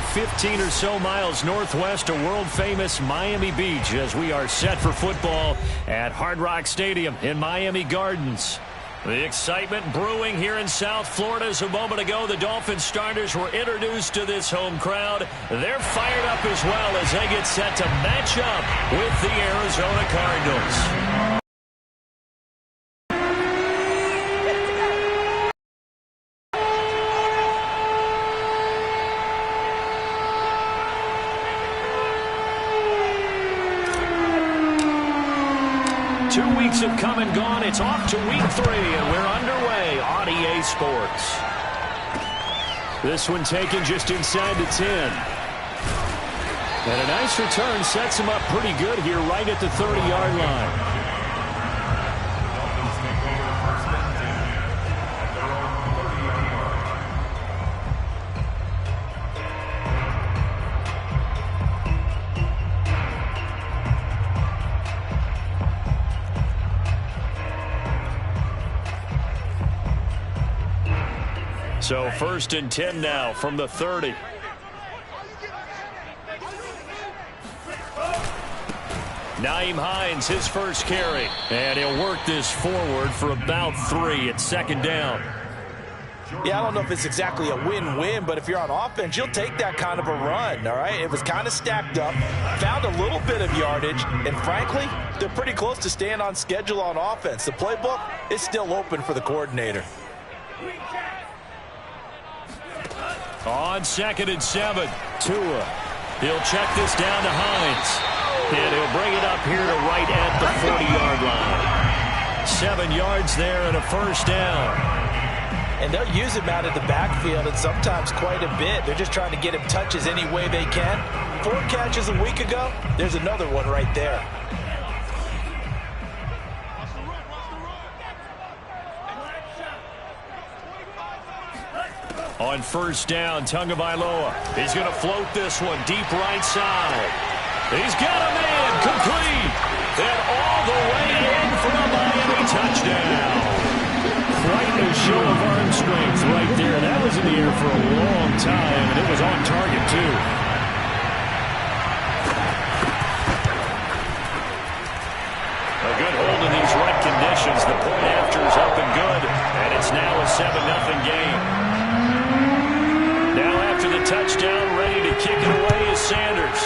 about 15 or so miles northwest of world-famous Miami Beach as we are set for football at Hard Rock Stadium in Miami Gardens. The excitement brewing here in South Florida as a moment ago the Dolphins starters were introduced to this home crowd. They're fired up as well as they get set to match up with the Arizona Cardinals. 2 weeks have come and gone. It's off to week 3, and we're underway on EA Sports. This one taken just inside the 10. And a nice return sets him up pretty good here right at the 30-yard line. So 1st and 10 now from the 30. Nyheim Hines, his first carry. And he'll work this forward for about 3 at 2nd down. Yeah, I don't know if it's exactly a win-win, but if you're on offense, you'll take that kind of a run, all right? It was kind of stacked up, found a little bit of yardage, and frankly, they're pretty close to staying on schedule on offense. The playbook is still open for the coordinator. On 2nd and 7, Tua. He'll check this down to Hines. And he'll bring it up here to right at the 40-yard line. 7 yards there and a first down. And they'll use him out of the backfield and sometimes quite a bit. They're just trying to get him touches any way they can. 4 catches a week ago. There's another one right there. On 1st down, Tagovailoa. He's going to float this one deep right side. He's got a man complete. And all the way in for a Miami touchdown. Quite a show of arm strength right there. That was in the air for a long time, and it was on target, too. A good hold in these right conditions. The point after is up and good, and it's now a 7-0 game. Now after the touchdown, ready to kick it away is Sanders.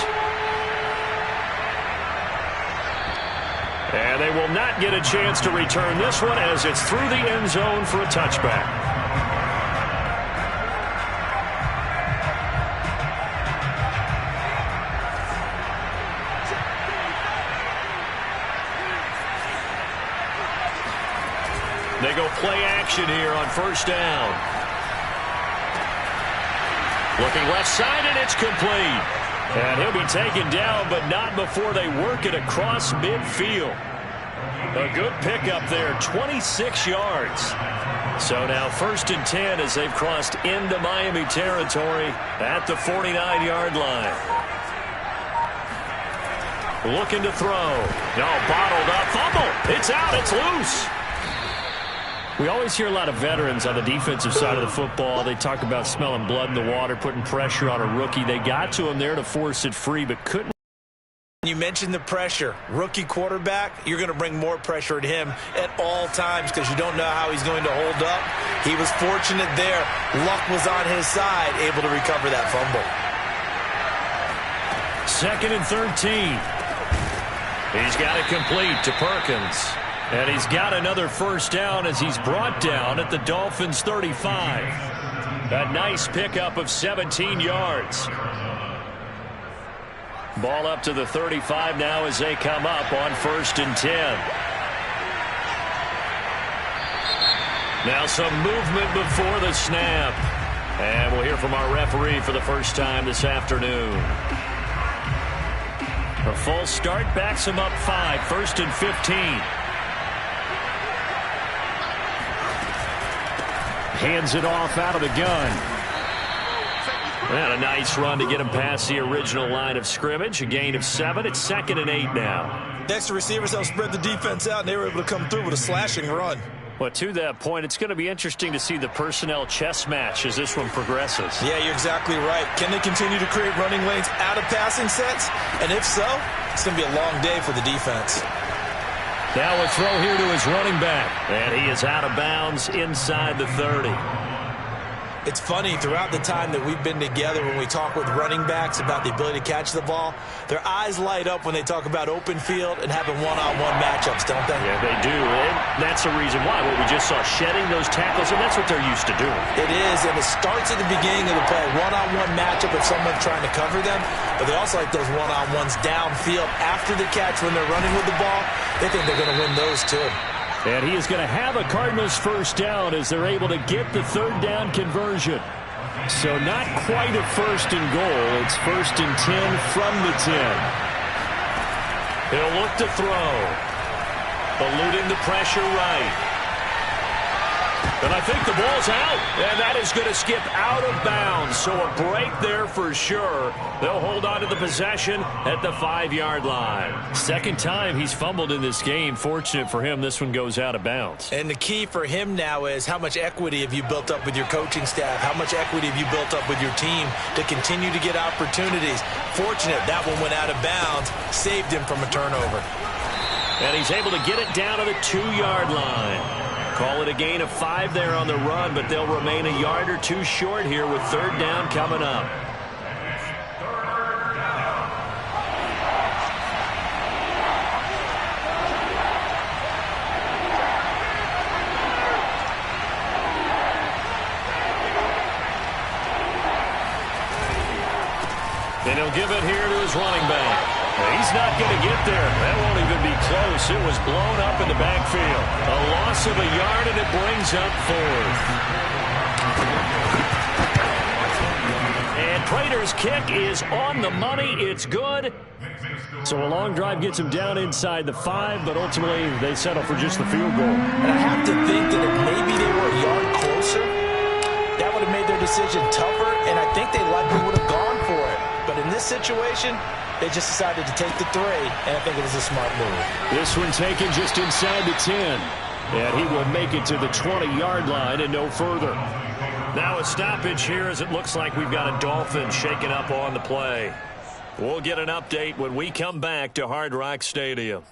And they will not get a chance to return this one as it's through the end zone for a touchback. They go play action here on 1st down. Looking left side, and it's complete. And he'll be taken down, but not before they work it across midfield. A good pickup there, 26 yards. So now 1st and 10 as they've crossed into Miami territory at the 49-yard line. Looking to throw. No, bottled up. Fumble. It's out. It's loose. We always hear a lot of veterans on the defensive side of the football. They talk about smelling blood in the water, putting pressure on a rookie. They got to him there to force it free, but couldn't. You mentioned the pressure. Rookie quarterback, you're going to bring more pressure at him at all times because you don't know how he's going to hold up. He was fortunate there. Luck was on his side, able to recover that fumble. 2nd and 13. He's got it complete to Perkins. And he's got another first down as he's brought down at the Dolphins' 35. A nice pickup of 17 yards. Ball up to the 35 now as they come up on 1st and 10. Now some movement before the snap. And we'll hear from our referee for the first time this afternoon. A false start backs him up 5, 1st and 15. Hands it off out of the gun. And a nice run to get him past the original line of scrimmage. A gain of 7. It's 2nd and 8 now. Next, the receivers helped spread the defense out, and they were able to come through with a slashing run. Well, to that point, it's going to be interesting to see the personnel chess match as this one progresses. Yeah, you're exactly right. Can they continue to create running lanes out of passing sets? And if so, it's going to be a long day for the defense. Now a throw here to his running back. And he is out of bounds inside the 30. It's funny, throughout the time that we've been together, when we talk with running backs about the ability to catch the ball, their eyes light up when they talk about open field and having one-on-one matchups, don't they? Yeah, they do, and that's the reason why. What we just saw, shedding those tackles, and that's what they're used to doing. It is, and it starts at the beginning of the play, one-on-one matchup if someone's trying to cover them, but they also like those one-on-ones downfield after the catch when they're running with the ball. They think they're going to win those too. And he is going to have a Cardinals first down as they're able to get the third down conversion. So not quite a first and goal. It's 1st and 10 from the 10. He'll look to throw. Eluding the pressure right. And I think the ball's out. And that is going to skip out of bounds. So a break there for sure. They'll hold on to the possession at the 5-yard line. Second time he's fumbled in this game. Fortunate for him, this one goes out of bounds. And the key for him now is how much equity have you built up with your coaching staff? How much equity have you built up with your team to continue to get opportunities? Fortunate that one went out of bounds. Saved him from a turnover. And he's able to get it down to the 2-yard line. Call it a gain of 5 there on the run, but they'll remain a yard or two short here with third down coming up. And he'll give it here to his running back. He's not going to get there. That won't even be close. It was blown up in the backfield. A loss of a yard, and it brings up 4th. And Prater's kick is on the money. It's good. So a long drive gets him down inside the 5, but ultimately they settle for just the field goal. And I have to think that if maybe they were a yard closer, that would have made their decision tougher, and I think they likely would have gone for it. But in this situation, they just decided to take the 3, and I think it was a smart move. This one taken just inside the 10. And he will make it to the 20-yard line and no further. Now a stoppage here as it looks like we've got a Dolphin shaking up on the play. We'll get an update when we come back to Hard Rock Stadium.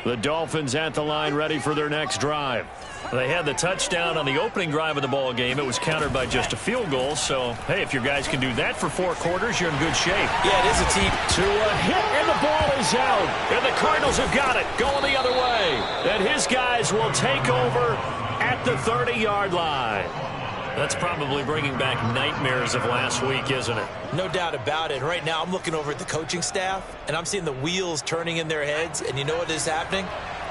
The Dolphins at the line ready for their next drive. They had the touchdown on the opening drive of the ball game. It was countered by just a field goal. So, hey, if your guys can do that for 4 quarters, you're in good shape. Yeah, it is a team. To a hit, and the ball is out. And the Cardinals have got it, going the other way. And his guys will take over at the 30-yard line. That's probably bringing back nightmares of last week, isn't it? No doubt about it. Right now, I'm looking over at the coaching staff, and I'm seeing the wheels turning in their heads. And you know what is happening?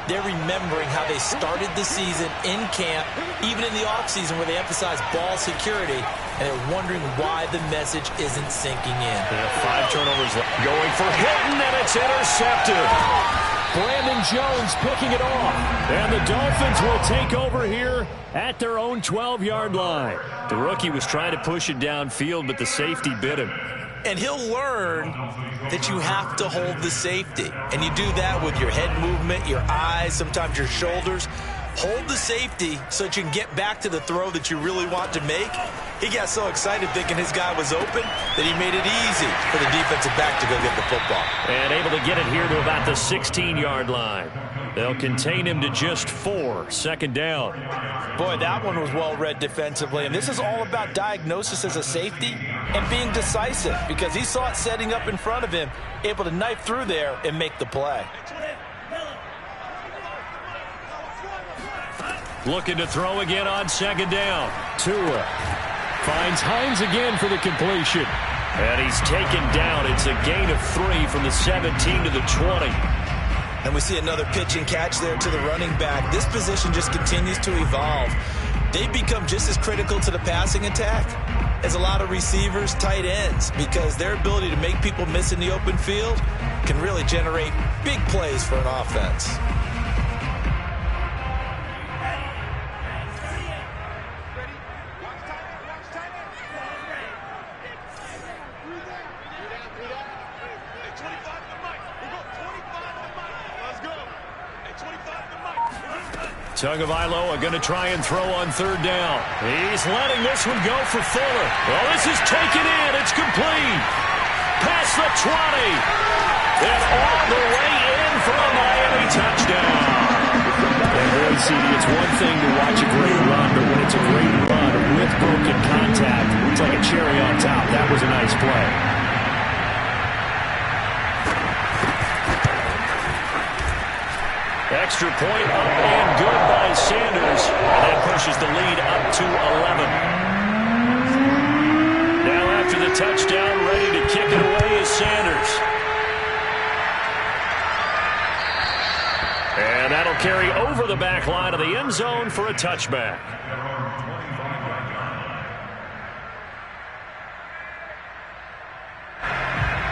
They're remembering how they started the season in camp, even in the offseason where they emphasized ball security, and they're wondering why the message isn't sinking in. Yeah, 5 turnovers going for Hilton, and it's intercepted. Brandon Jones picking it off. And the Dolphins will take over here at their own 12-yard line. The rookie was trying to push it downfield, but the safety bit him. And he'll learn that you have to hold the safety. And you do that with your head movement, your eyes, sometimes your shoulders. Hold the safety so that you can get back to the throw that you really want to make. He got so excited thinking his guy was open that he made it easy for the defensive back to go get the football. And able to get it here to about the 16-yard line. They'll contain him to just 4, second down. Boy, that one was well read defensively. And this is all about diagnosis as a safety and being decisive because he saw it setting up in front of him, able to knife through there and make the play. Looking to throw again on second down. Tua finds Hines again for the completion. And he's taken down. It's a gain of 3 from the 17 to the 20. And we see another pitch and catch there to the running back. This position just continues to evolve. They become just as critical to the passing attack as a lot of receivers, tight ends, because their ability to make people miss in the open field can really generate big plays for an offense. Tagovailoa going to try and throw on third down. He's letting this one go for Fuller. Well, this is taken in. It's complete. Past the 20. And all the way in for a Miami touchdown. And boy, CD, it's one thing to watch a great run, but when it's a great run with broken contact, it's like a cherry on top. That was a nice play. Extra point up and good by Sanders. And that pushes the lead up to 11. Now after the touchdown, ready to kick it away is Sanders. And that'll carry over the back line of the end zone for a touchback.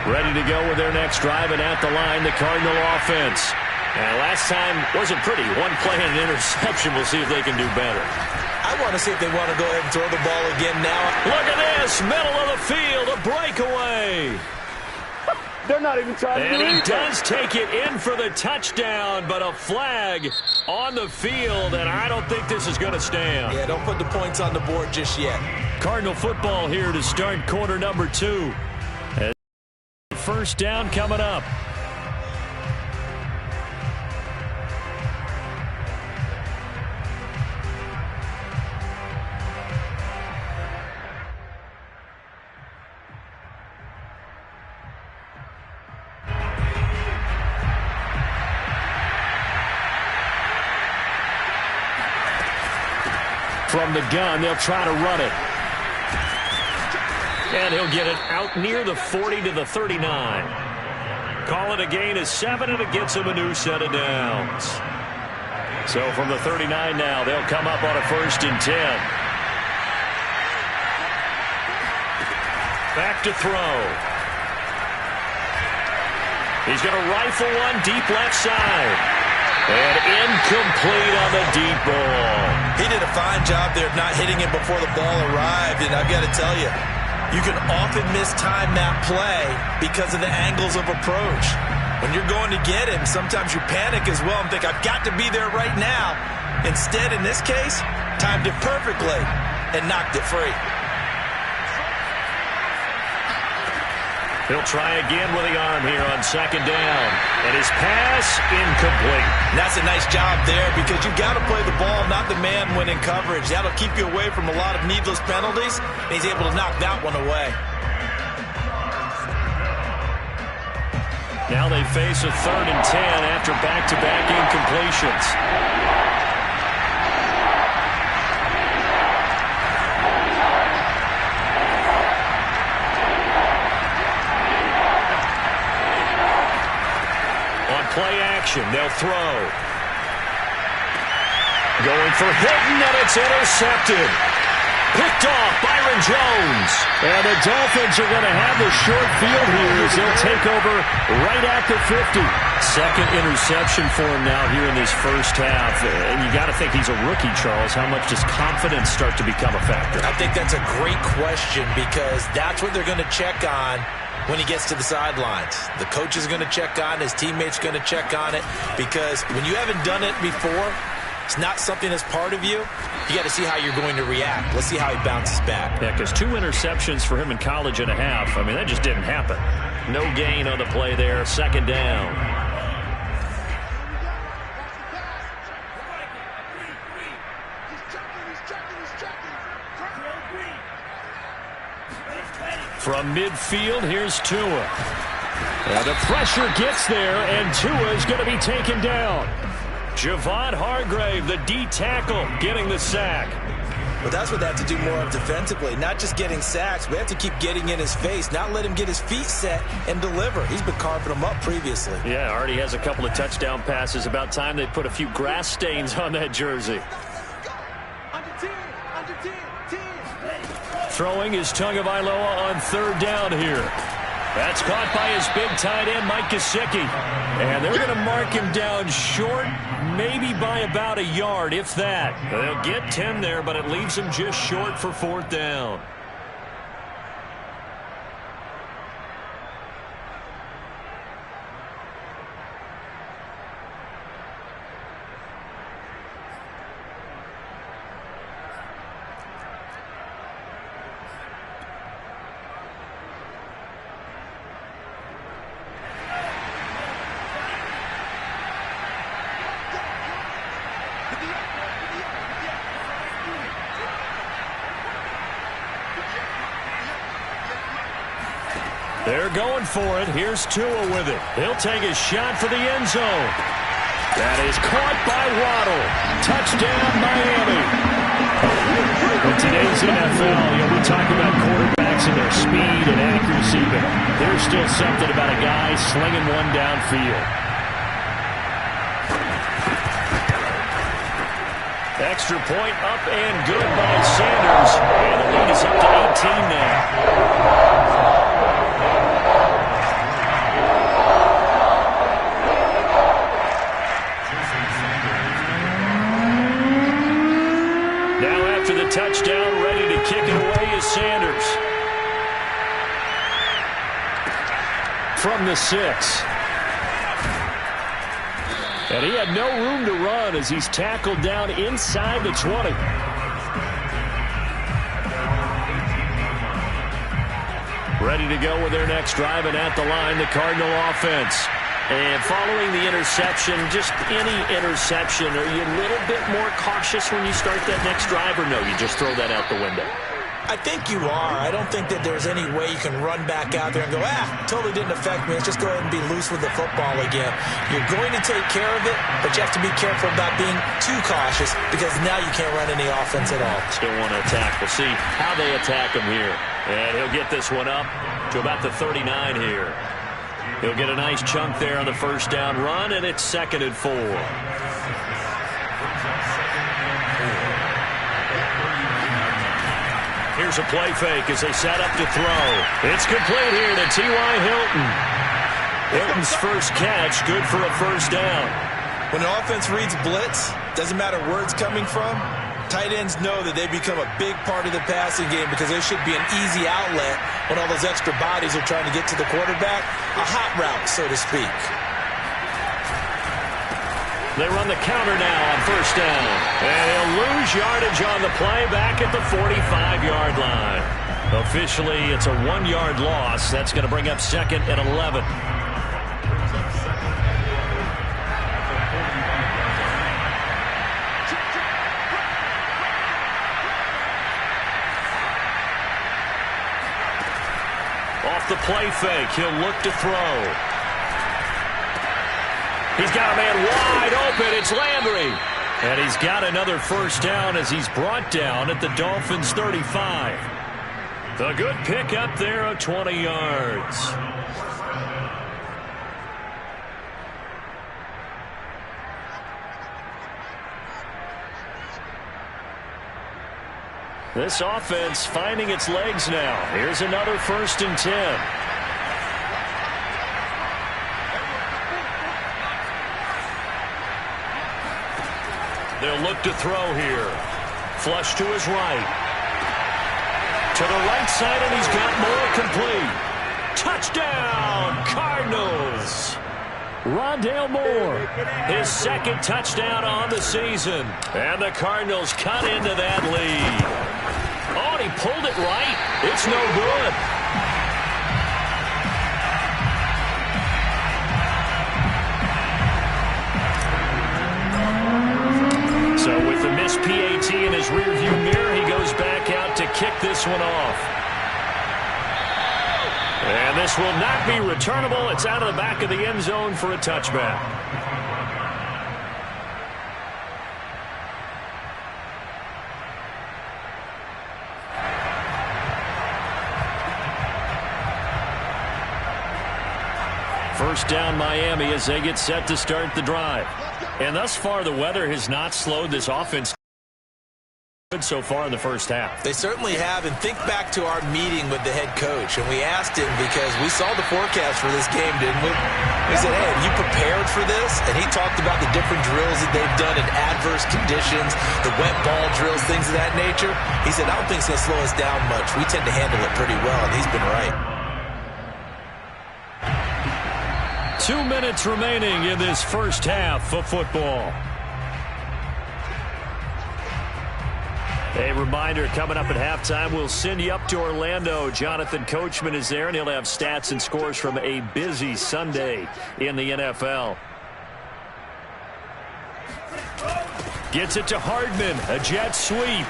Ready to go with their next drive, and at the line, the Cardinal offense. And last time wasn't pretty. One play and an interception. We'll see if they can do better. I want to see if they want to go ahead and throw the ball again now. Look at this. Middle of the field. A breakaway. They're not even trying to do anything. And he does take it in for the touchdown, but a flag on the field, and I don't think this is going to stand. Yeah, don't put the points on the board just yet. Cardinal football here to start quarter number 2. First down coming up. From the gun, they'll try to run it. And he'll get it out near the 40 to the 39. Call it a gain of 7, and it gets him a new set of downs. So from the 39 now, they'll come up on a 1st and 10. Back to throw. He's going to rifle one deep left side. And incomplete on the deep ball. He did a fine job there of not hitting it before the ball arrived. And I've got to tell you, you can often mistime that play because of the angles of approach. When you're going to get him, sometimes you panic as well and think, I've got to be there right now. Instead, in this case, timed it perfectly and knocked it free. He'll try again with the arm here on 2nd down. And his pass incomplete. And that's a nice job there because you've got to play the ball, not the man when in coverage. That'll keep you away from a lot of needless penalties, and he's able to knock that one away. Now they face a 3rd and 10 after back-to-back incompletions. Play action. They'll throw. Going for Hilton, and it's intercepted. Picked off Byron Jones. And the Dolphins are going to have the short field here as they'll take over right at the 50. Second interception for him now here in this first half. And you got to think he's a rookie, Charles. How much does confidence start to become a factor? I think that's a great question because that's what they're going to check on when he gets to the sidelines. The coach is going to check on it. His teammates are going to check on it because when you haven't done it before, it's not something that's part of you. You got to see how you're going to react. Let's see how he bounces back. Yeah, because 2 interceptions for him in college and a half. I mean, that just didn't happen. No gain on the play there. 2nd down. From midfield, here's Tua. And the pressure gets there, and Tua is going to be taken down. Javon Hargrave, the D tackle, getting the sack. But that's what they have to do more of defensively. Not just getting sacks, but they have to keep getting in his face, not let him get his feet set and deliver. He's been carving them up previously. Yeah, already has a couple of touchdown passes. About time they put a few grass stains on that jersey. Throwing is Tagovailoa on 3rd down here. That's caught by his big tight end, Mike Gesicki. And they're going to mark him down short, maybe by about a yard, if that. They'll get 10 there, but it leaves him just short for 4th down. They're going for it. Here's Tua with it. He'll take a shot for the end zone. That is caught by Waddle. Touchdown, Miami. In today's NFL, we talk about quarterbacks and their speed and accuracy, but there's still something about a guy slinging one downfield. Extra point up and good by Sanders. And the lead is up to 18 now. Touchdown, ready to kick it away is Sanders. From the 6. And he had no room to run as he's tackled down inside the 20. Ready to go with their next drive, and at the line, the Cardinal offense. And following the interception, just any interception, are you a little bit more cautious when you start that next drive, or no, you just throw that out the window? I think you are. I don't think that there's any way you can run back out there and go, totally didn't affect me. Let's just go ahead and be loose with the football again. You're going to take care of it, but you have to be careful about being too cautious because now you can't run any offense at all. Still want to attack. We'll see how they attack him here. And he'll get this one up to about the 39 here. He'll get a nice chunk there on the first down run, and it's 2nd and 4. Here's a play fake as they set up to throw. It's complete here to T.Y. Hilton. Hilton's first catch, good for a first down. When the offense reads blitz, doesn't matter where it's coming from, tight ends know that they become a big part of the passing game because there should be an easy outlet when all those extra bodies are trying to get to the quarterback. A hot route, so to speak. They run the counter now on first down. And he'll lose yardage on the play back at the 45-yard line. Officially, it's a 1-yard loss. That's going to bring up 2nd and 11. Off the play fake, he'll look to throw. He's got a man wide open. It's Landry. And he's got another first down as he's brought down at the Dolphins' 35. The good pick up there of 20 yards. This offense finding its legs now. Here's another 1st and 10. They'll look to throw here. Flush to his right. To the right side, and he's got more complete. Touchdown, Cardinals. Rondale Moore, his 2nd touchdown on the season. And the Cardinals cut into that lead. Oh, and he pulled it right. It's no good. So with the missed PAT in his rearview mirror, he goes back out to kick this one off. And this will not be returnable. It's out of the back of the end zone for a touchback. First down Miami as they get set to start the drive. And thus far, the weather has not slowed this offense so far in the first half. They certainly have, and think back to our meeting with the head coach, and we asked him because we saw the forecast for this game, didn't we? We said, hey, have you prepared for this? And he talked about the different drills that they've done in adverse conditions, the wet ball drills, things of that nature. He said, I don't think it's going to slow us down much. We tend to handle it pretty well, and he's been right. 2 minutes remaining in this first half of football. A reminder, coming up at halftime, we'll send you up to Orlando. Jonathan Coachman is there, and he'll have stats and scores from a busy Sunday in the NFL. Gets it to Hardman, a jet sweep.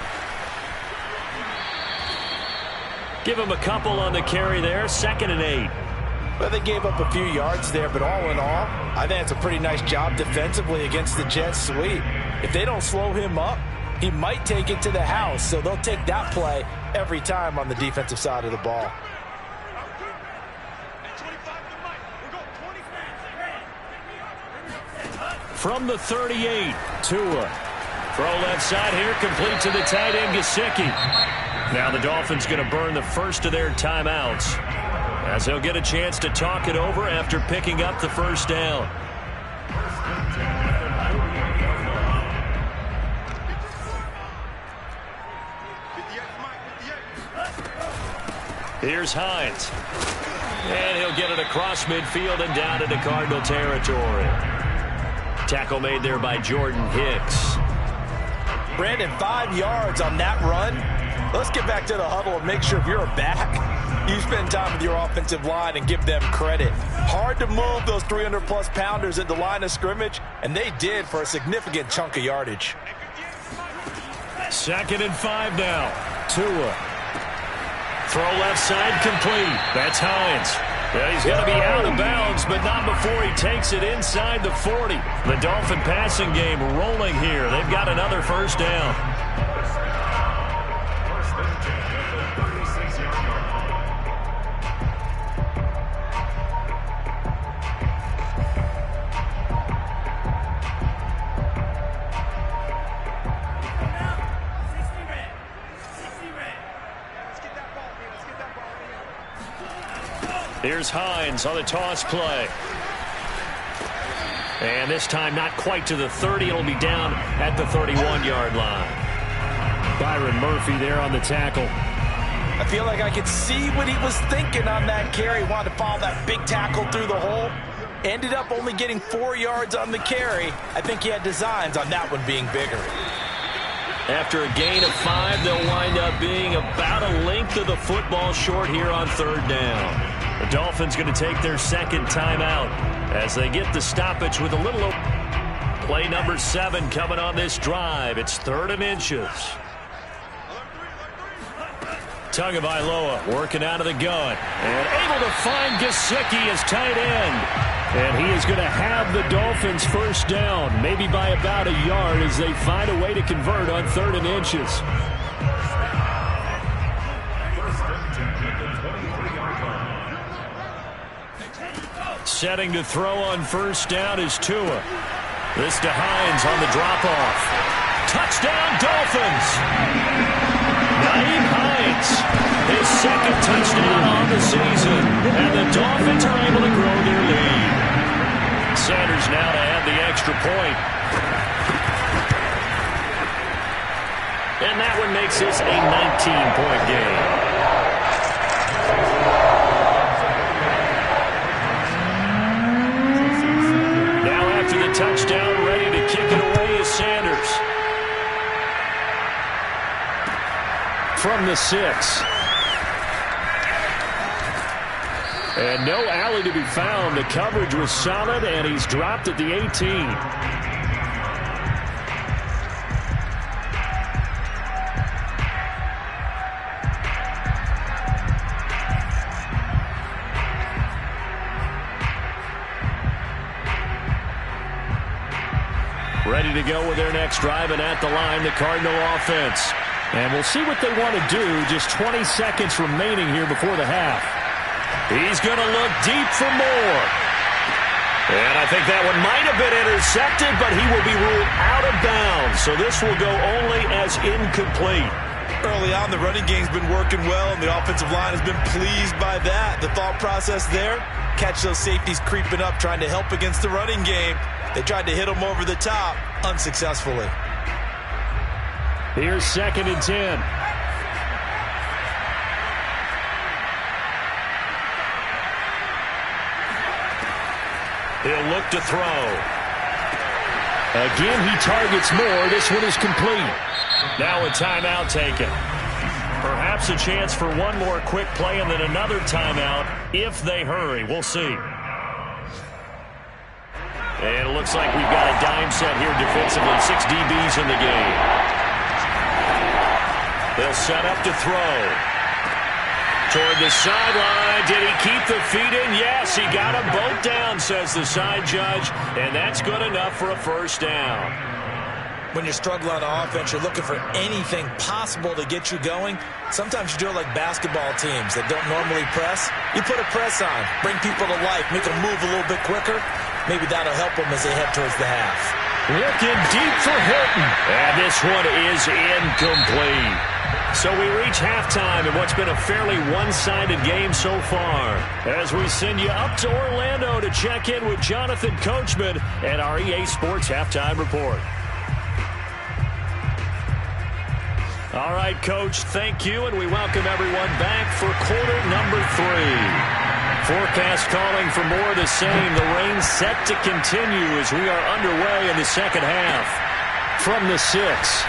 Give him a couple on the carry there, 2nd and 8. Well, they gave up a few yards there, but all in all, I think it's a pretty nice job defensively against the Jets sweep. If they don't slow him up, he might take it to the house, so they'll take that play every time on the defensive side of the ball. From the 38, Tua. Throw left side here, complete to the tight end, Gesicki. Now the Dolphins going to burn the first of their timeouts, as he'll get a chance to talk it over after picking up the first down. Here's Hines. And he'll get it across midfield and down into Cardinal territory. Tackle made there by Jordan Hicks. Brandon, 5 yards on that run. Let's get back to the huddle and make sure if you're a back, you spend time with your offensive line and give them credit. Hard to move those 300-plus pounders at the line of scrimmage, and they did for a significant chunk of yardage. 2nd and 5 now. Tua. Throw left side complete. That's Hines. Yeah, he's going to be out of bounds, but not before he takes it inside the 40. The Dolphin passing game rolling here. They've got another first down. Here's Hines on the toss play. And this time not quite to the 30. It'll be down at the 31-yard line. Byron Murphy there on the tackle. I feel like I could see what he was thinking on that carry. Wanted to follow that big tackle through the hole. Ended up only getting 4 yards on the carry. I think he had designs on that one being bigger. After a gain of 5, they'll wind up being about a length of the football short here on 3rd down. The Dolphins going to take their second timeout as they get the stoppage with a little play number 7 coming on this drive. It's 3rd and inches. Tagovailoa working out of the gun and able to find Gesicki as tight end. And he is going to have the Dolphins first down, maybe by about a yard as they find a way to convert on 3rd and inches. Setting to throw on first down is Tua. This to Hines on the drop-off. Touchdown, Dolphins! Nyheim Hines, his 2nd touchdown on the season. And the Dolphins are able to grow their lead. Sanders now to add the extra point. And that one makes this a 19-point game. Touchdown, ready to kick it away is Sanders. From the 6. And no alley to be found. The coverage was solid, and he's dropped at the 18. Ready to go with their next drive, and at the line, the Cardinal offense. And we'll see what they want to do. Just 20 seconds remaining here before the half. He's going to look deep for more. And I think that one might have been intercepted, but he will be ruled out of bounds. So this will go only as incomplete. Early on, the running game's been working well, and the offensive line has been pleased by that. The thought process there, catch those safeties creeping up, trying to help against the running game. They tried to hit him over the top, unsuccessfully. Here's 2nd and 10. He'll look to throw. Again, he targets more. This one is complete. Now a timeout taken. Perhaps a chance for one more quick play and then another timeout if they hurry. We'll see. And it looks like we've got a dime set here defensively. 6 DBs in the game. They'll set up to throw. Toward the sideline. Did he keep the feet in? Yes, he got them both down, says the side judge. And that's good enough for a first down. When you're struggling on offense, you're looking for anything possible to get you going. Sometimes you do it like basketball teams that don't normally press. You put a press on, bring people to life, make them move a little bit quicker. Maybe that'll help them as they head towards the half. Looking deep for Hilton. And this one is incomplete. So we reach halftime in what's been a fairly one-sided game so far. As we send you up to Orlando to check in with Jonathan Coachman and our EA Sports Halftime Report. All right, Coach, thank you, and we welcome everyone back for quarter number 3. Forecast calling for more of the same. The rain set to continue as we are underway in the second half. From the 6.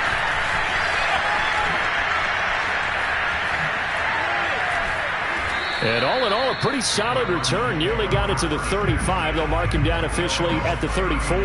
And all in all, a pretty solid return. Nearly got it to the 35. They'll mark him down officially at the 34.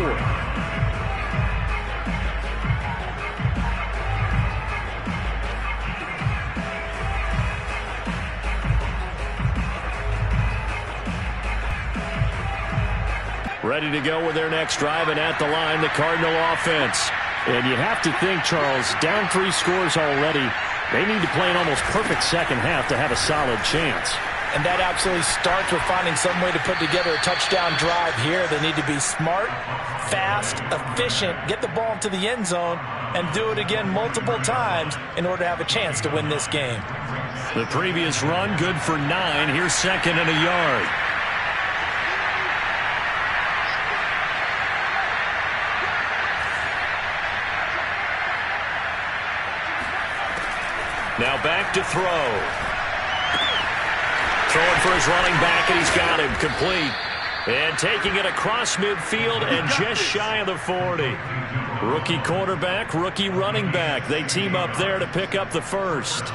Ready to go with their next drive, and at the line, the Cardinal offense. And you have to think, Charles, down 3 scores already. They need to play an almost perfect second half to have a solid chance. And that absolutely starts with finding some way to put together a touchdown drive here. They need to be smart, fast, efficient, get the ball into the end zone, and do it again multiple times in order to have a chance to win this game. The previous run, good for 9. Here's second and a yard. Now back to throw. Throwing for his running back, and he's got him complete. And taking it across midfield and just shy of the 40. Rookie quarterback, rookie running back. They team up there to pick up the first.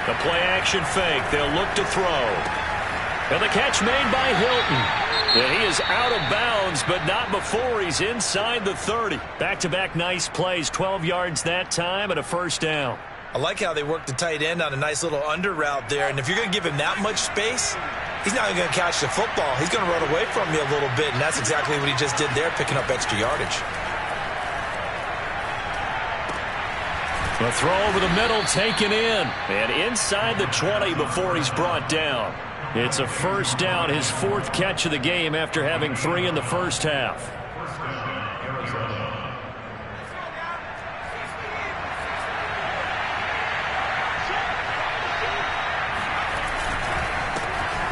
The play-action fake. They'll look to throw. And the catch made by Hilton. And he is out of bounds, but not before he's inside the 30. Back-to-back nice plays. 12 yards that time and a first down. I like how they work the tight end on a nice little under route there. And if you're going to give him that much space, he's not going to catch the football. He's going to run away from you a little bit, and that's exactly what he just did there, picking up extra yardage. The throw over the middle taken in. And inside the 20 before he's brought down. It's a first down, his 4th catch of the game after having 3 in the first half.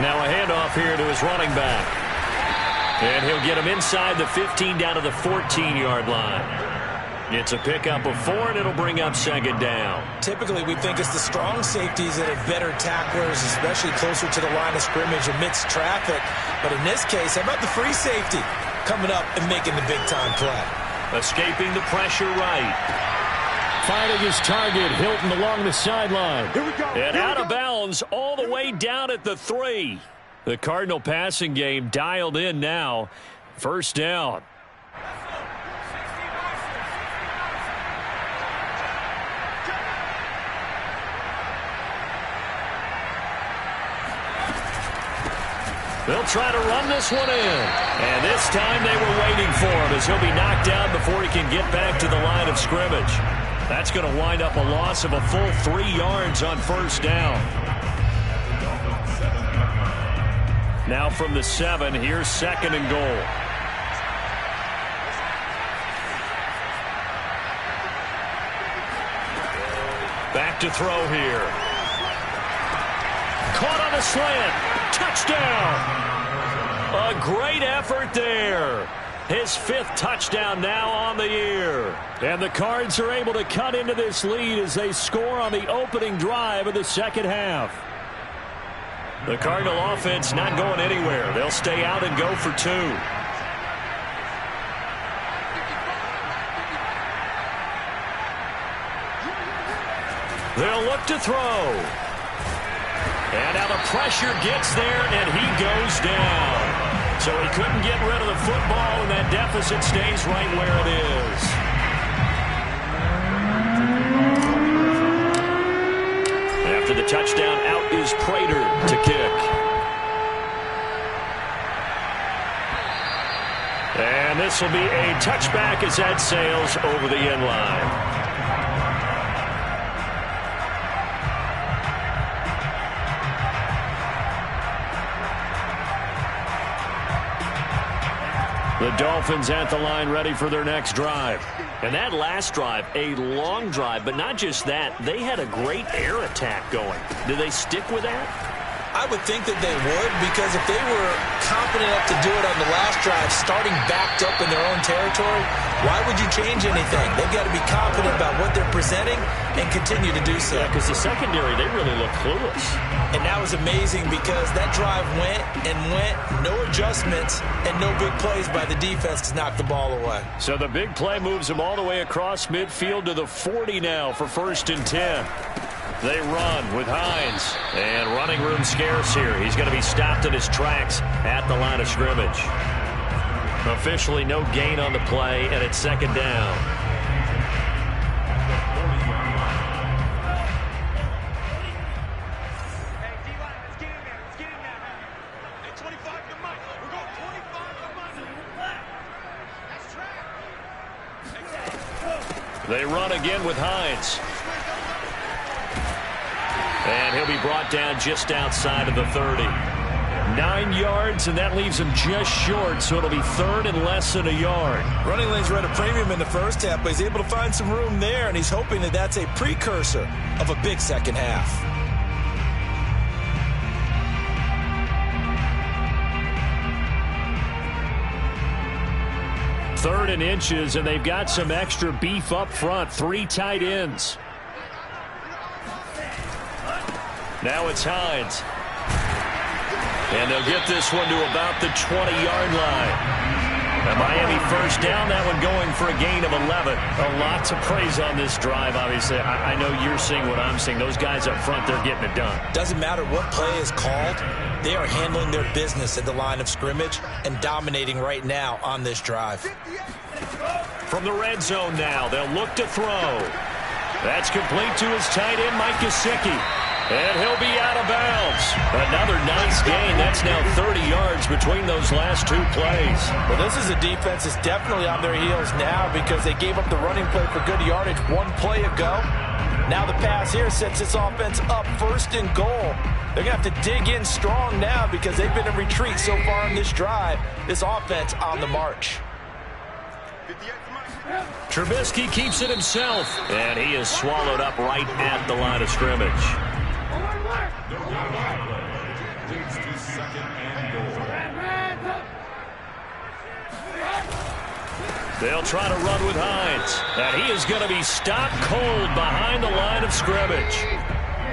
Now a handoff here to his running back. And he'll get him inside the 15 down to the 14-yard line. It's a pickup of 4, and it'll bring up second down. Typically, we think it's the strong safeties that are better tacklers, especially closer to the line of scrimmage amidst traffic. But in this case, how about the free safety coming up and making the big-time play? Escaping the pressure right. Finding his target, Hilton along the sideline. And out of bounds all the way down at the 3. The Cardinal passing game dialed in now. First down. They'll try to run this one in. And this time they were waiting for him as he'll be knocked down before he can get back to the line of scrimmage. That's going to wind up a loss of a full 3 yards on first down. Now from the 7, here's second and goal. Back to throw here. Caught on a slant. Touchdown. A great effort there. His 5th touchdown now on the year. And the Cards are able to cut into this lead as they score on the opening drive of the second half. The Cardinal offense not going anywhere. They'll stay out and go for 2. They'll look to throw. And now the pressure gets there, and he goes down. So he couldn't get rid of the football, and that deficit stays right where it is. After the touchdown, out is Prater to kick. And this will be a touchback as that sails over the end line. The Dolphins at the line ready for their next drive. And that last drive, a long drive, but not just that. They had a great air attack going. Do they stick with that? I would think that they would, because if they were confident enough to do it on the last drive, starting backed up in their own territory, why would you change anything? They've got to be confident about what they're presenting and continue to do so. Yeah, because the secondary, they really look clueless. And that was amazing because that drive went and went, no adjustments, and no big plays by the defense to knock the ball away. So the big play moves them all the way across midfield to the 40 now for 1st and 10. They run with Hines, and running room scarce here. He's going to be stopped in his tracks at the line of scrimmage. Officially no gain on the play, and it's 2nd down. They run again with Hines. And he'll be brought down just outside of the 30. 9 yards, and that leaves him just short, so it'll be 3rd and less than a yard. Running lanes were at a premium in the first half, but he's able to find some room there, and he's hoping that that's a precursor of a big second half. Third and inches, and they've got some extra beef up front. 3 tight ends. Now it's Hines. And they'll get this one to about the 20-yard line. A Miami 1st down, that one going for a gain of 11. A lot to praise on this drive, obviously. I know you're seeing what I'm seeing. Those guys up front, they're getting it done. Doesn't matter what play is called. They are handling their business at the line of scrimmage and dominating right now on this drive. From the red zone now, they'll look to throw. That's complete to his tight end, Mike Gesicki. And he'll be out of bounds. Another nice gain. That's now 30 yards between those last 2 plays. Well, this is a defense that's definitely on their heels now because they gave up the running play for good yardage 1 play ago. Now the pass here sets this offense up 1st and goal. They're going to have to dig in strong now because they've been in retreat so far in this drive. This offense on the march. Trubisky keeps it himself, and he is swallowed up right at the line of scrimmage. They'll try to run with Hines, and he is going to be stopped cold behind the line of scrimmage.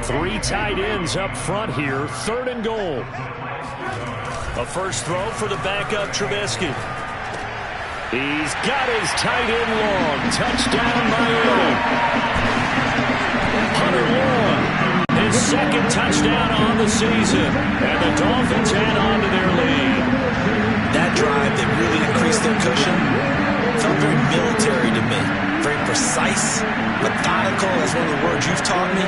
3 tight ends up front here, 3rd and goal. A first throw for the backup Trubisky. He's got his tight end long. Touchdown Miami. Hunter Long, his 2nd touchdown on the season. And the Dolphins add on to their lead. That drive, they really increased their cushion. Felt very military to me. Very precise, methodical, that's one of the words you've taught me.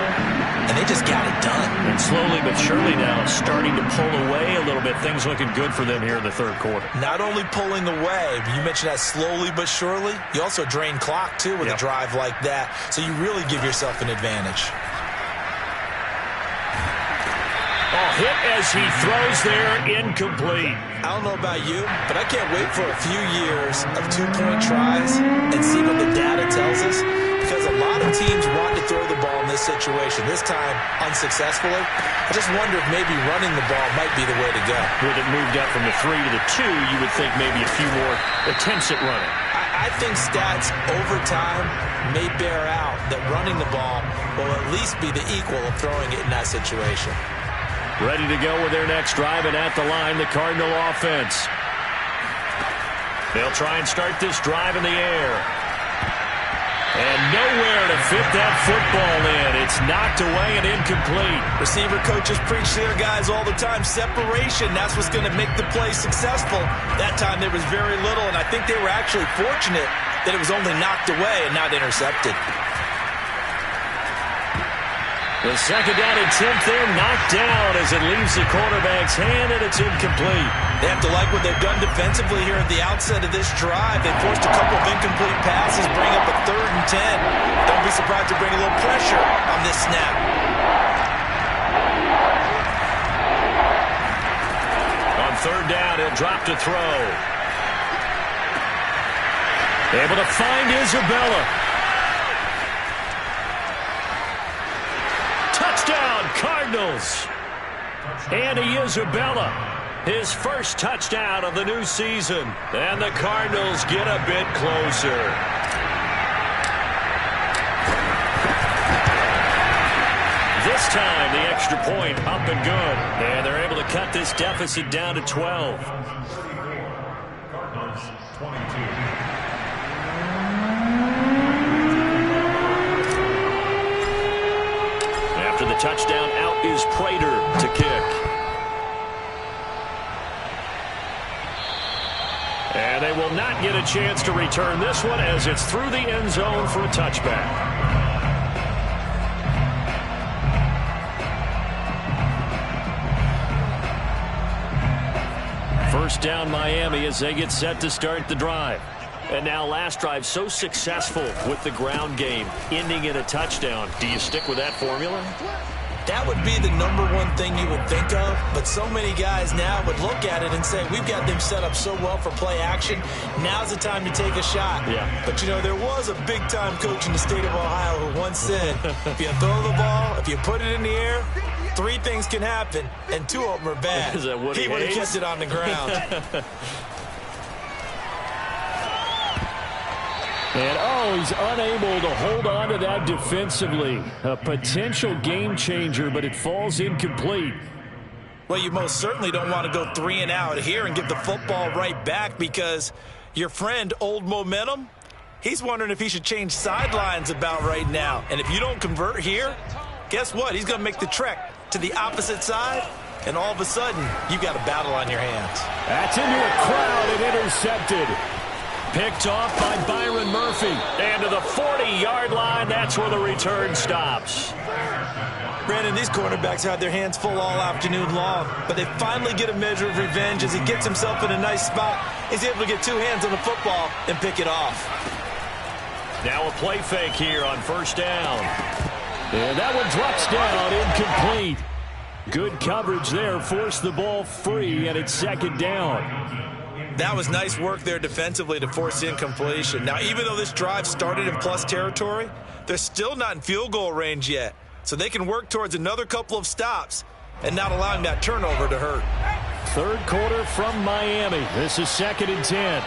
And they just got it done. And slowly but surely now starting to pull away a little bit. Things looking good for them here in the 3rd quarter. Not only pulling away, but you mentioned that slowly but surely. You also drain clock, too, with a drive like that. So you really give yourself an advantage. Oh, hit as he throws there, incomplete. I don't know about you, but I can't wait for a few years of 2-point tries and see what the data tells us. Because a lot of teams want to throw the ball in this situation. This time, unsuccessfully. I just wonder if maybe running the ball might be the way to go. With it moved up from the 3 to the 2, you would think maybe a few more attempts at running. I think stats over time may bear out that running the ball will at least be the equal of throwing it in that situation. Ready to go with their next drive, and at the line, the Cardinal offense. They'll try and start this drive in the air. And nowhere to fit that football in. It's knocked away and incomplete. Receiver coaches preach to their guys all the time. Separation, that's what's going to make the play successful. That time there was very little, and I think they were actually fortunate that it was only knocked away and not intercepted. The second down attempt there knocked down as it leaves the quarterback's hand, and it's incomplete. They have to like what they've done defensively here at the outset of this drive. They forced a couple of incomplete passes, bring up a 3rd and 10. Don't be surprised to bring a little pressure on this snap. On 3rd down, he'll drop to throw. Able to find Isabella. Touchdown, Cardinals. Andy Isabella, his first touchdown of the new season. And the Cardinals get a bit closer. This time, the extra point up and good. And they're able to cut this deficit down to 12. Cardinals 22. After the touchdown, out is Prater to kick. And they will not get a chance to return this one as it's through the end zone for a touchback. First down Miami as they get set to start the drive. And now last drive so successful with the ground game, ending in a touchdown. Do you stick with that formula? That would be the #1 thing you would think of, but so many guys now would look at it and say, we've got them set up so well for play action. Now's the time to take a shot. Yeah. But, you know, there was a big-time coach in the state of Ohio who once said, if you throw the ball, if you put it in the air, 3 things can happen, and 2 of them are bad. Is that Woody He would have Hayes? kept it on the ground. And, he's unable to hold on to that defensively. A potential game changer, but it falls incomplete. Well, you most certainly don't want to go 3 and out here and give the football right back because your friend, Old Momentum, he's wondering if he should change sidelines about right now. And if you don't convert here, guess what? He's going to make the trek to the opposite side, and all of a sudden, you've got a battle on your hands. That's into a crowd and intercepted. Picked off by Byron Murphy. And to the 40-yard line, that's where the return stops. Brandon, these cornerbacks had their hands full all afternoon long, but they finally get a measure of revenge as he gets himself in a nice spot. He's able to get 2 hands on the football and pick it off. Now a play fake here on first down. And that one drops down, incomplete. Good coverage there, forced the ball free, and it's second down. That was nice work there defensively to force incompletion. Now, even though this drive started in plus territory, they're still not in field goal range yet. So they can work towards another couple of stops and not allowing that turnover to hurt. Third quarter from Miami. This is 2nd and 10.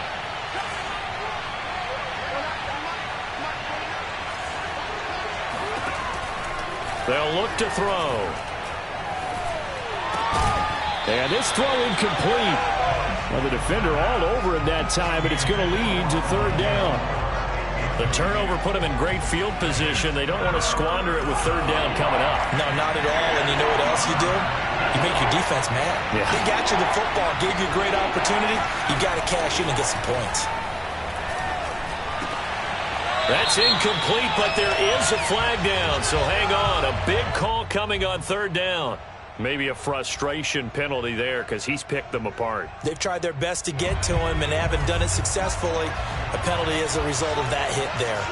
They'll look to throw. And this throw incomplete. Well, the defender all over him that time, but it's going to lead to 3rd down. The turnover put him in great field position. They don't want to squander it with 3rd down coming up. No, not at all. And you know what else you do? You make your defense mad. Yeah. They got you the football, gave you a great opportunity. You got to cash in and get some points. That's incomplete, but there is a flag down, so hang on. A big call coming on 3rd down. Maybe a frustration penalty there because he's picked them apart. They've tried their best to get to him and haven't done it successfully. A penalty as a result of that hit there.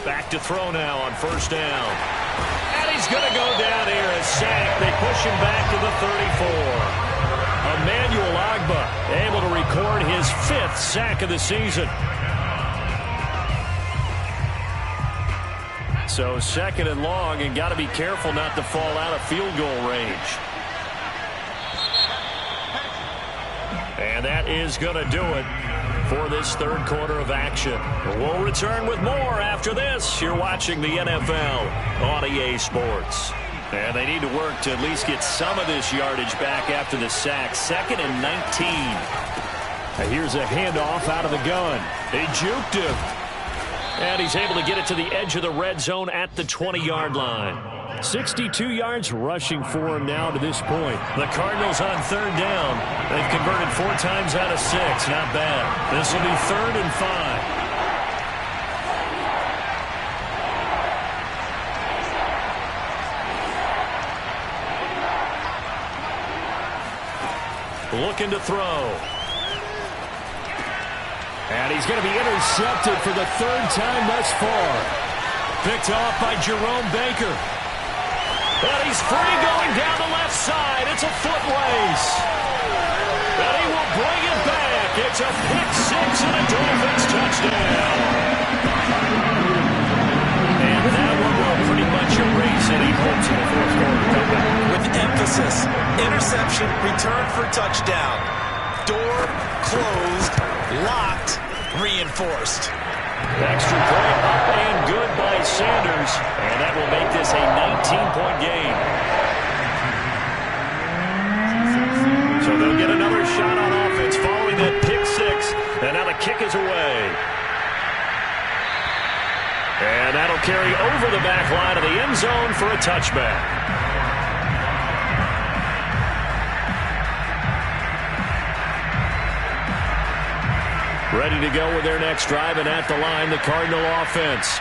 Back to throw now on first down. And he's going to go down here, a sack. They push him back to the 34. Emmanuel Ogbah able to record his 5th sack of the season. So 2nd and long, and got to be careful not to fall out of field goal range. And that is going to do it for this third quarter of action. We'll return with more after this. You're watching the NFL on EA Sports. And they need to work to at least get some of this yardage back after the sack. 2nd and 19. Now here's a handoff out of the gun. They juked him. And he's able to get it to the edge of the red zone at the 20-yard line. 62 yards rushing for him now to this point. The Cardinals on 3rd down. They've converted 4 times out of 6. Not bad. This will be 3rd and 5. Looking to throw. And he's going to be intercepted for the 3rd time thus far. Picked off by Jerome Baker. And he's free going down the left side. It's a foot race. And he will bring it back. It's a pick 6 and a Dolphins touchdown. And that one will pretty much erase any hopes in the 4th quarter comeback. With emphasis, interception, return for touchdown. Door closed, locked, reinforced. Extra point up and good by Sanders. And that will make this a 19-point game. So they'll get another shot on offense following that pick 6. And now the kick is away. And that'll carry over the back line of the end zone for a touchback. Ready to go with their next drive, and at the line, the Cardinal offense.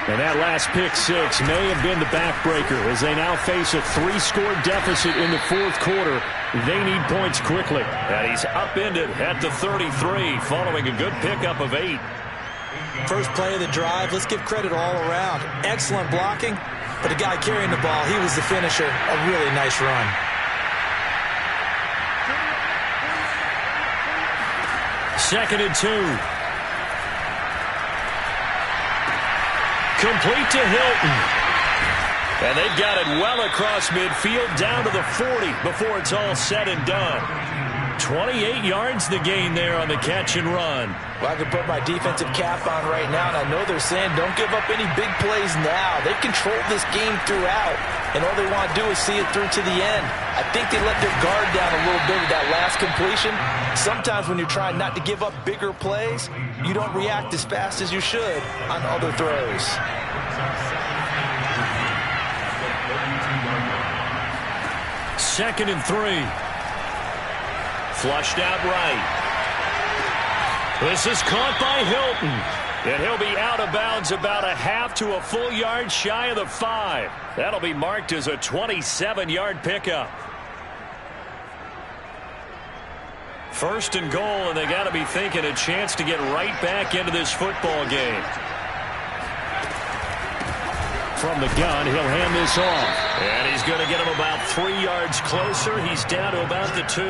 And that last pick 6 may have been the backbreaker as they now face a 3-score deficit in the 4th quarter. They need points quickly. And he's upended at the 33 following a good pickup of 8. First play of the drive, let's give credit all around. Excellent blocking, but the guy carrying the ball, he was the finisher. A really nice run. Second and 2. Complete to Hilton. And they've got it well across midfield down to the 40 before it's all said and done. 28 yards the gain there on the catch and run. Well, I can put my defensive cap on right now, and I know they're saying don't give up any big plays now. They've controlled this game throughout, and all they want to do is see it through to the end. I think they let their guard down a little bit with that last completion. Sometimes when you're trying not to give up bigger plays, you don't react as fast as you should on other throws. Second and 3. Flushed out right. This is caught by Hilton. And he'll be out of bounds about a half to a full yard shy of the 5. That'll be marked as a 27-yard pickup. First and goal, and they got to be thinking a chance to get right back into this football game. From the gun, he'll hand this off. And he's going to get him about 3 yards closer. He's down to about the 2.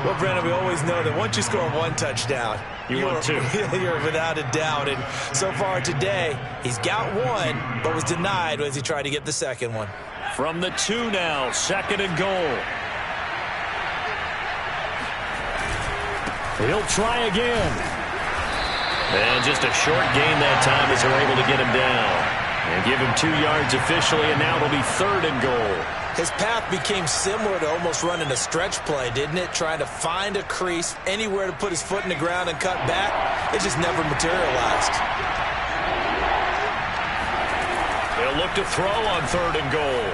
Well, Brandon, we always know that once you score 1 touchdown, you want 2. You're without a doubt. And so far today, he's got 1, but was denied as he tried to get the second one. From the 2 now, second and goal. He'll try again. And just a short gain that time as they're able to get him down. And give him 2 yards officially, and now it'll be third and goal. His path became similar to almost running a stretch play, didn't it? Trying to find a crease, anywhere to put his foot in the ground and cut back. It just never materialized. They'll look to throw on third and goal.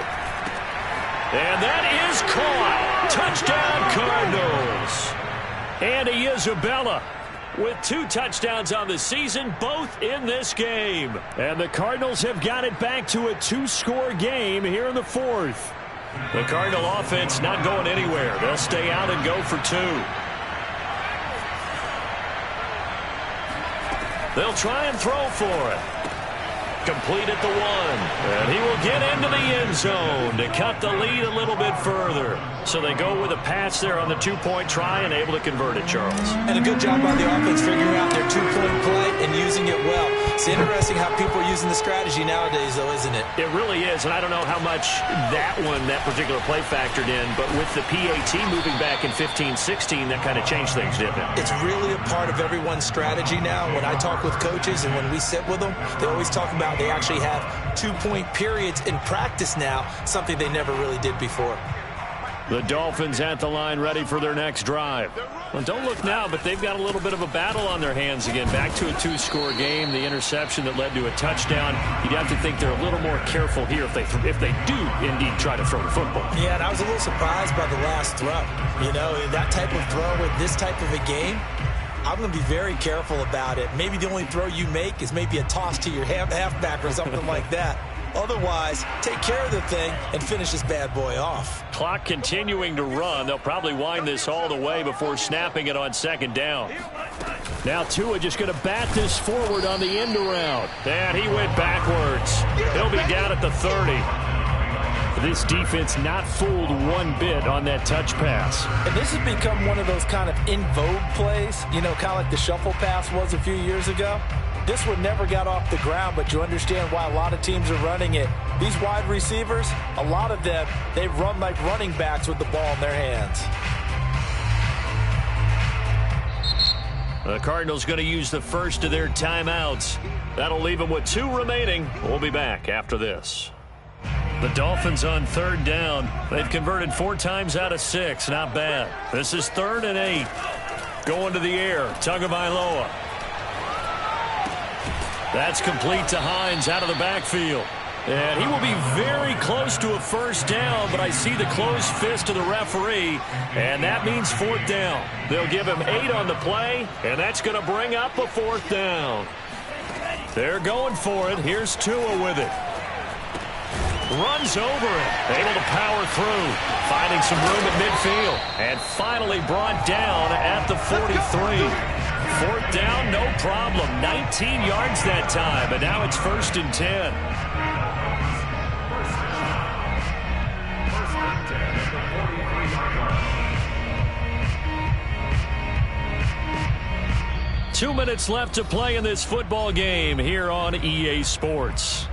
And that is caught. Touchdown, Cardinals. Andy Isabella with 2 touchdowns on the season, both in this game. And the Cardinals have got it back to a 2-score game here in the 4th. The Cardinal offense not going anywhere. They'll stay out and go for 2. They'll try and throw for it. Complete at the 1. And he will get into the end zone to cut the lead a little bit further. So they go with a pass there on the 2-point try and able to convert it, Charles. And a good job by the offense figuring out their 2-point play and using it well. It's interesting how people are using the strategy nowadays, though, isn't it? It really is, and I don't know how much that particular play factored in, but with the PAT moving back in 15-16, that kind of changed things, didn't it? It's really a part of everyone's strategy now. When I talk with coaches and when we sit with them, they always talk about they actually have 2-point periods in practice now, something they never really did before. The Dolphins at the line ready for their next drive. Well, don't look now, but they've got a little bit of a battle on their hands again. Back to a 2-score game. The interception that led to a touchdown. You'd have to think they're a little more careful here if they do indeed try to throw the football. Yeah, and I was a little surprised by the last throw. You know, that type of throw with this type of a game, I'm going to be very careful about it. Maybe the only throw you make is maybe a toss to your halfback or something like that. Otherwise, take care of the thing and finish this bad boy off. Clock continuing to run. They'll probably wind this all the way before snapping it on second down. Now Tua just going to bat this forward on the end around. And he went backwards. He'll be down at the 30. This defense not fooled one bit on that touch pass. And this has become one of those kind of in vogue plays, you know, kind of like the shuffle pass was a few years ago. This one never got off the ground, but you understand why a lot of teams are running it. These wide receivers, a lot of them, they run like running backs with the ball in their hands. The Cardinals going to use the first of their timeouts. That'll leave them with 2 remaining. We'll be back after this. The Dolphins on third down. They've converted 4 times out of 6. Not bad. This is 3rd and 8. Going to the air. Tagovailoa. That's complete to Hines out of the backfield. And he will be very close to a first down, but I see the closed fist of the referee, and that means 4th down. They'll give him 8 on the play, and that's going to bring up a 4th down. They're going for it. Here's Tua with it. Runs over it. Able to power through. Finding some room at midfield. And finally brought down at the 43. 4th down, no problem. 19 yards that time, and now it's 1st and 10. Two minutes left to play in this football game here on EA Sports.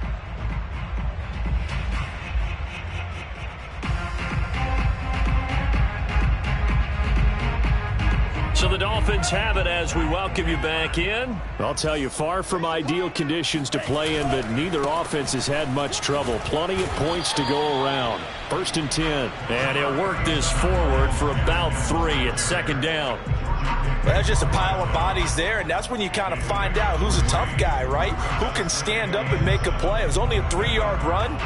So the Dolphins have it as we welcome you back in. I'll tell you, far from ideal conditions to play in, but neither offense has had much trouble. Plenty of points to go around. 1st and 10. And he'll work this forward for about 3 at 2nd down. Well, that's just a pile of bodies there, and that's when you kind of find out who's a tough guy, right? Who can stand up and make a play. It was only a 3-yard run,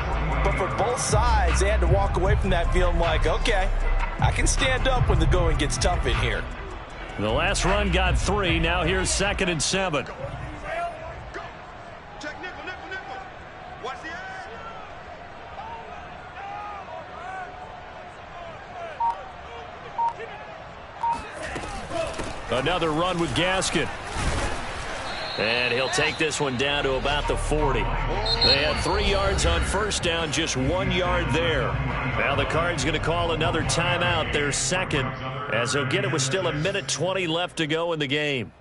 but for both sides, they had to walk away from that feeling like, okay, I can stand up when the going gets tough in here. The last run got 3. Now here's 2nd and 7. Another run with Gaskin. And he'll take this one down to about the 40. They had 3 yards on first down, just 1 yard there. Now the Cards going to call another timeout, their second, as he'll get it with still 1:20 left to go in the game.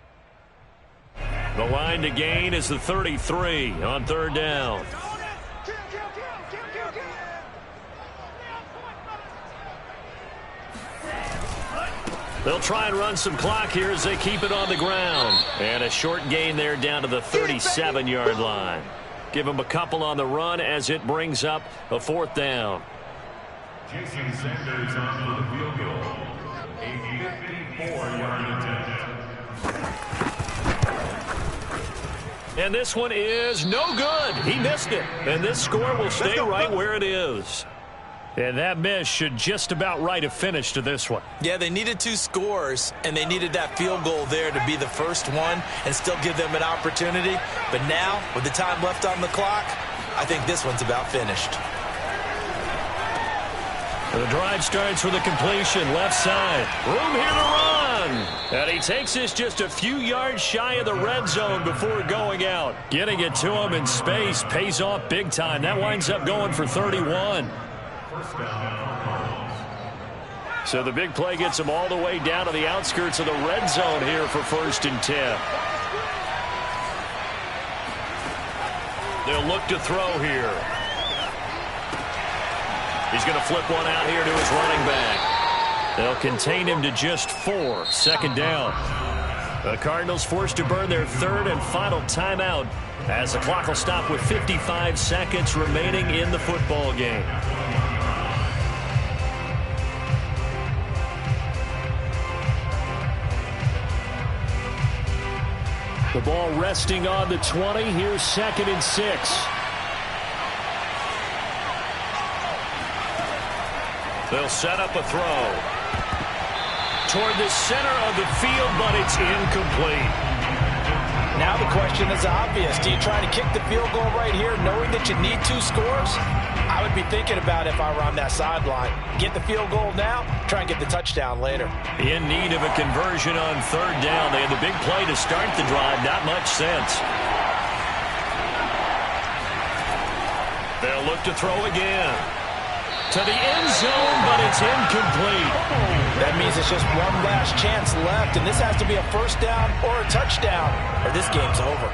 The line to gain is the 33 on third down. They'll try and run some clock here as they keep it on the ground. And a short gain there down to the 37-yard line. Give them a couple on the run as it brings up a 4th down. Jason Sanders on for the field goal. A 54-yard attempt. And this one is no good. He missed it. And this score will stay right where it is. And that miss should just about right a finish to this one. Yeah, they needed 2 scores, and they needed that field goal there to be the first one and still give them an opportunity. But now, with the time left on the clock, I think this one's about finished. The drive starts with a completion, left side. Room here to run. And he takes this just a few yards shy of the red zone before going out. Getting it to him in space pays off big time. That winds up going for 31. So the big play gets him all the way down to the outskirts of the red zone here for 1st and 10. They'll look to throw here. He's going to flip one out here to his running back. They'll contain him to just 4. Second down. The Cardinals forced to burn their third and final timeout as the clock will stop with 55 seconds remaining in the football game. The ball resting on the 20. Here's 2nd and 6. They'll set up a throw toward the center of the field, but it's incomplete. Now the question is obvious. Do you try to kick the field goal right here knowing that you need 2 scores? I would be thinking about if I were on that sideline. Get the field goal now, try and get the touchdown later. In need of a conversion on 3rd down. They had the big play to start the drive. Not much sense. They'll look to throw again. To the end zone, but it's incomplete. That means it's just one last chance left, and this has to be a 1st down or a touchdown, or this game's over.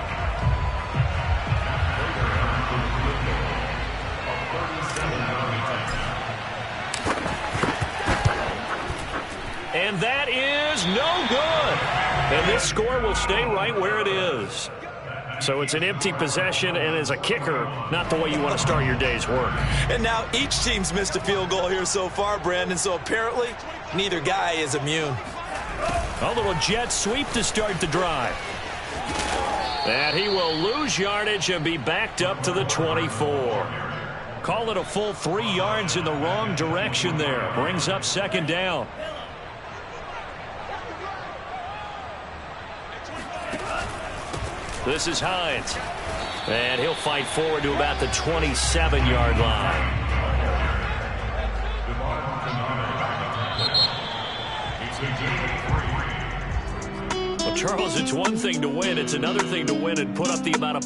And that is no good. And this score will stay right where it is. So it's an empty possession, and as a kicker, not the way you want to start your day's work. And now each team's missed a field goal here so far, Brandon, so apparently neither guy is immune. A little jet sweep to start the drive. And he will lose yardage and be backed up to the 24. Call it a full 3 yards in the wrong direction there. Brings up 2nd down. This is Hines. And he'll fight forward to about the 27-yard line. Well, Charles, it's one thing to win. It's another thing to win and put up the amount of